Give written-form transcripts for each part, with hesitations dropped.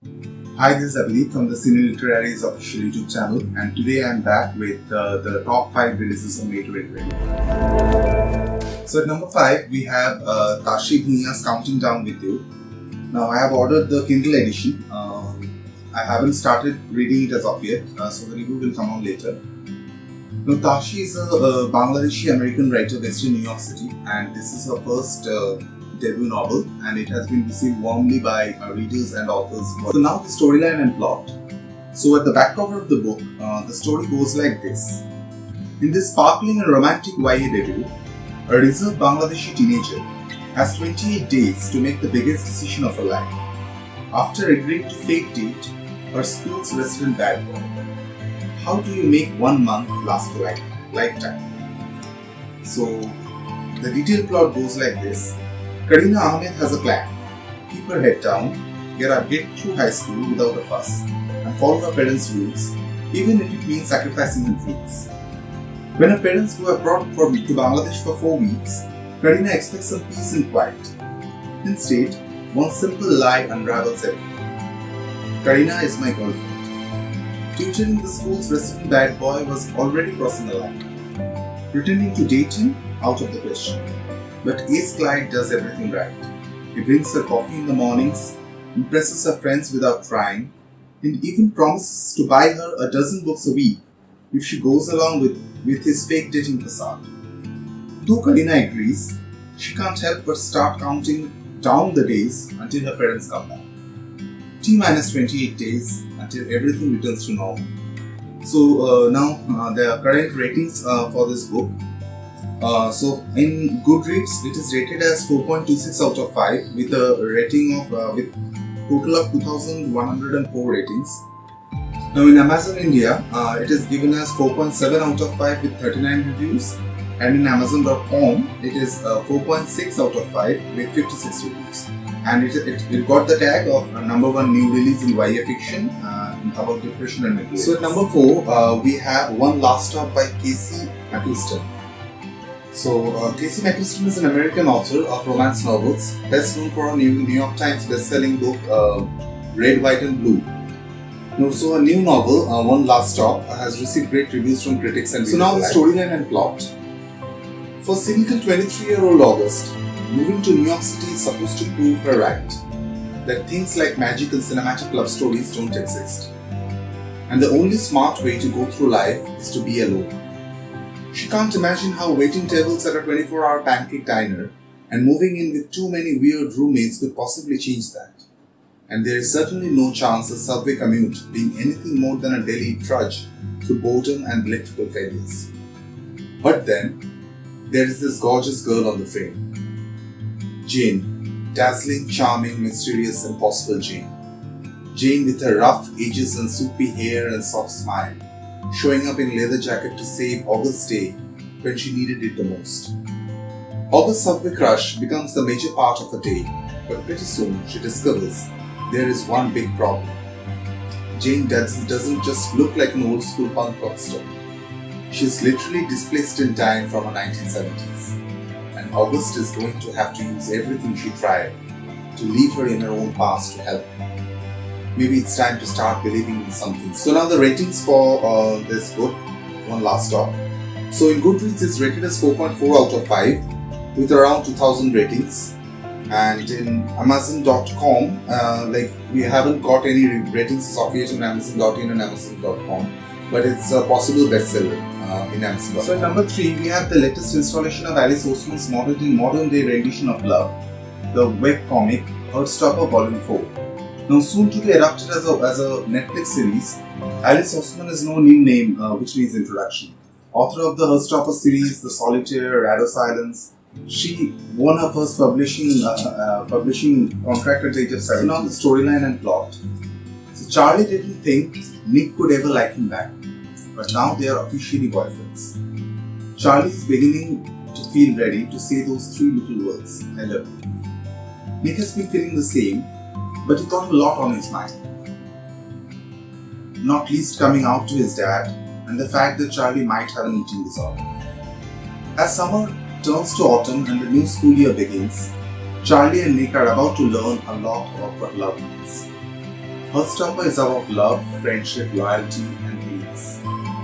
Hi, this is Abhijit from the Cine-Literarys official YouTube channel, and today I am back with the top 5 releases of May 2020. So at number 5, we have Tashie Bhuiyan's Counting Down with You. Now I have ordered the Kindle edition. I haven't started reading it as of yet, so the review will come on later. Now Tashie is a Bangladeshi American writer based in New York City, and this is her first debut novel, and it has been received warmly by readers and authors. So now the storyline and plot. So at the back cover of the book, the story goes like this. In this sparkling and romantic YA debut, a reserved Bangladeshi teenager has 28 days to make the biggest decision of her life. After agreeing to fake date her school's resident bad boy. How do you make 1 month last a lifetime? So the detailed plot goes like this. Karina Ahmed has a plan. Keep her head down, get through high school without a fuss, and follow her parents' rules, even if it means sacrificing her dreams. When her parents go abroad to Bangladesh for 4 weeks, Karina expects some peace and quiet. Instead, one simple lie unravels everything. Karina is my girlfriend. Tutoring the school's resident bad boy was already crossing the line. Pretending to date him, out of the question. But Ace Clyde does everything right. He brings her coffee in the mornings, impresses her friends without trying, and even promises to buy her a dozen books a week if she goes along with his fake dating facade. Though Karina agrees, she can't help but start counting down the days until her parents come back. T-minus 28 days until everything returns to normal. So now the current ratings for this book. So in Goodreads, it is rated as 4.26 out of 5 with a rating of with total of 2,104 ratings. Now in Amazon India, it is given as 4.7 out of 5 with 39 reviews, and in Amazon.com, it is 4.6 out of 5 with 56 reviews. And it got the tag of number 1 new release in YA fiction about depression and mental illness. So at number 4, we have One Last Stop by mcquiston. So Casey mcquiston is an American author of romance novels, best known for her New York Times best-selling book Red, White and Blue. Now, so a new novel, One Last Stop, has received great reviews from critics and readers. So now the storyline and plot. For cynical 23-year-old August, moving to New York City is supposed to prove her right, that things like magic and cinematic love stories don't exist. And the only smart way to go through life is to be alone. She can't imagine how waiting tables at a 24-hour pancake diner and moving in with too many weird roommates could possibly change that. And there is certainly no chance a subway commute being anything more than a daily trudge through boredom and electrical failures. But then, there is this gorgeous girl on the train. Jane, dazzling, charming, mysterious, impossible Jane. Jane with her rough edges and soupy hair and soft smile, showing up in leather jacket to save August's day when she needed it the most. August's subway crush becomes the major part of her day, but pretty soon she discovers there is one big problem. Jane doesn't just look like an old school punk rock star. She is literally displaced in time from her 1970s. And August is going to have to use everything she tried to leave her in her own past to help her. Maybe it's time to start believing in something. So now the ratings for this book, One Last Stop. So in Goodreads it's rated as 4.4 out of 5 with around 2,000 ratings. And in Amazon.com, we haven't got any ratings as of yet on Amazon.in and Amazon.com, but it's a possible bestseller in Amazon. So at number 3, we have the latest installation of Alice Oseman's modern day rendition of Love, the webcomic Heartstopper Volume 4. Now soon to be adapted as a Netflix series, Alice Oseman is no new name which needs introduction. Author of the Heartstopper series, The Solitaire, Rado Silence, she won her first publishing contract at the age of 7. So now the storyline and plot. So Charlie didn't think Nick could ever like him back, but now they are officially boyfriends. Charlie is beginning to feel ready to say those 3 little words, I love you. Nick has been feeling the same, but he got a lot on his mind. Not least coming out to his dad and the fact that Charlie might have an eating disorder. As summer turns to autumn and the new school year begins, Charlie and Nick are about to learn a lot about what love means. Heartstopper is about love, friendship, loyalty, and beliefs.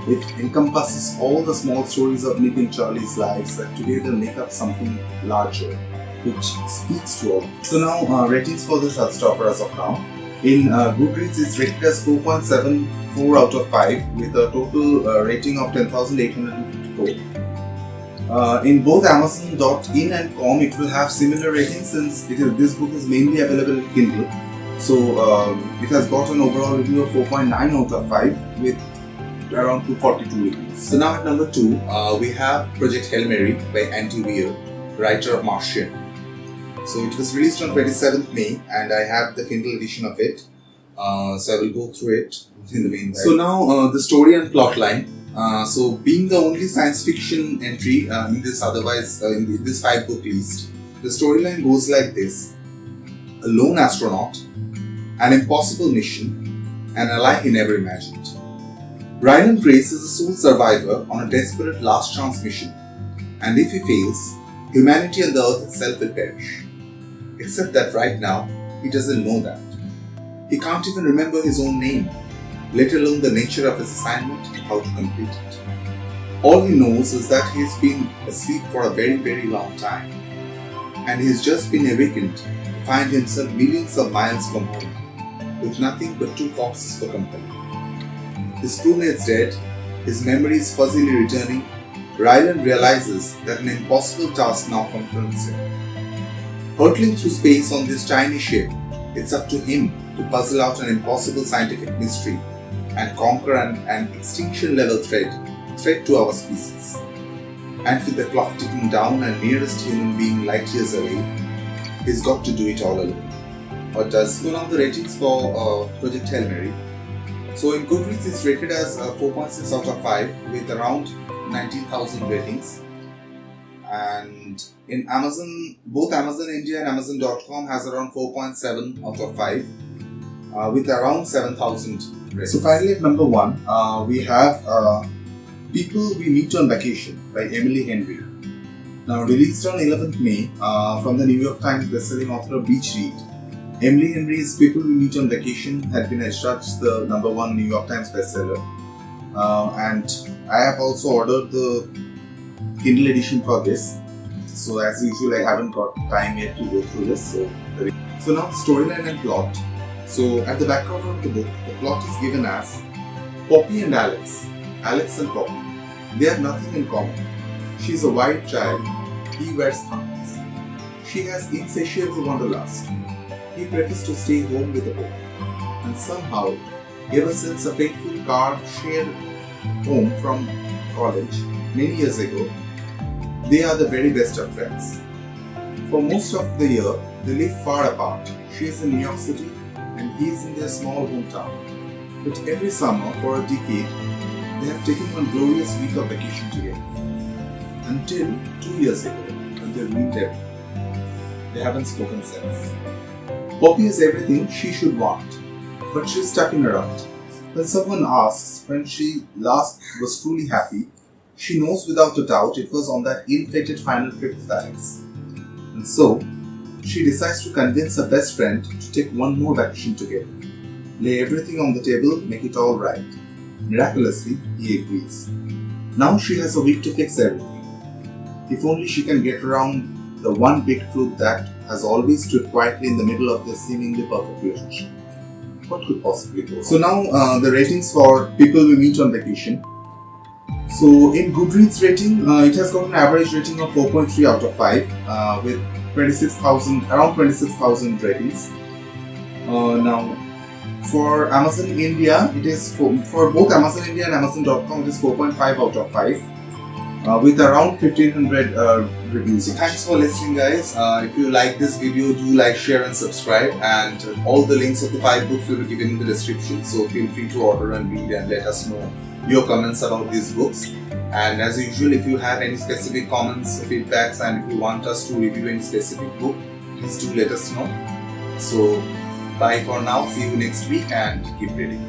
It encompasses all the small stories of Nick and Charlie's lives that together make up something larger, which speaks to all. So now, ratings for this Heartstopper as of now. In Goodreads, it's rated as 4.74 out of 5 with a total rating of 10,854. In both Amazon.in and com, it will have similar ratings since this book is mainly available in Kindle. So it has got an overall review of 4.9 out of 5 with around 242 reviews. So now at number 2, we have Project Hail Mary by Andy Weir, writer of Martian. So it was released on 27th May and I have the Kindle edition of it. So I will go through it in the meanwhile. So now the story and plot line. So being the only science fiction entry in this in this 5-book list, the storyline goes like this. A lone astronaut, an impossible mission, an ally he never imagined. Ryland Grace is a sole survivor on a desperate last chance mission, and if he fails, humanity and the earth itself will perish. Except that right now, he doesn't know that. He can't even remember his own name, let alone the nature of his assignment and how to complete it. All he knows is that he has been asleep for a very, very long time, and he has just been awakened to find himself millions of miles from home, with nothing but 2 corpses for company. His crewmate's dead, his memories fuzzily returning. Ryland realizes that an impossible task now confronts him. Hurtling through space on this tiny ship, it's up to him to puzzle out an impossible scientific mystery and conquer an extinction-level threat to our species. And with the clock ticking down and nearest human being light years away, he's got to do it all alone. Or does. So now the ratings for Project Hail Mary. So in Goodreads, it's rated as 4.6 out of 5 with around 19,000 ratings. And in Amazon, both Amazon India and Amazon.com has around 4.7 out of 5 with around 7,000 ratings. So finally at number 1, we have People We Meet on Vacation by Emily Henry. Now released on 11th May from the New York Times bestselling author of Beach Read. Emily Henry's People We Meet on Vacation had been adjudged the number 1 New York Times bestseller. And I have also ordered the Kindle edition for this. So as usual, I haven't got time yet to go through this. So now the storyline and plot. So at the back cover of the book, the plot is given as Poppy and Alex. Alex and Poppy. They have nothing in common. She is a wild child. He wears thongs. She has insatiable wanderlust. He prefers to stay home with a book. And somehow, ever since a fateful car shared home from college many years ago, they are the very best of friends. For most of the year, they live far apart. She is in New York City and he is in their small hometown. But every summer, for a decade, they have taken one glorious week of vacation together. Until 2 years ago, when they ruined everything. They haven't spoken since. Poppy is everything she should want, but she's stuck in a rut. When someone asks when she last was truly happy, she knows without a doubt it was on that ill-fated final trip with Alex. And so, she decides to convince her best friend to take one more vacation together. Lay everything on the table, make it all right. Miraculously, he agrees. Now she has a week to fix everything. If only she can get around the one big truth that has always stood quietly in the middle of their seemingly perfect relationship. What could possibly go wrong? So now the ratings for People We Meet on Vacation. So in Goodreads rating, it has got an average rating of 4.3 out of 5 with around 26,000 ratings. Now for Amazon India, it is for both Amazon India and Amazon.com, it is 4.5 out of 5 with around 1,500 reviews. So thanks for listening, guys. If you like this video, do like, share and subscribe, and all the links of the 5 books will be given in the description, so feel free to order and read and let us know your comments about these books. And as usual, if you have any specific comments, feedbacks, and if you want us to review any specific book, please do let us know. So bye for now, see you next week and keep reading.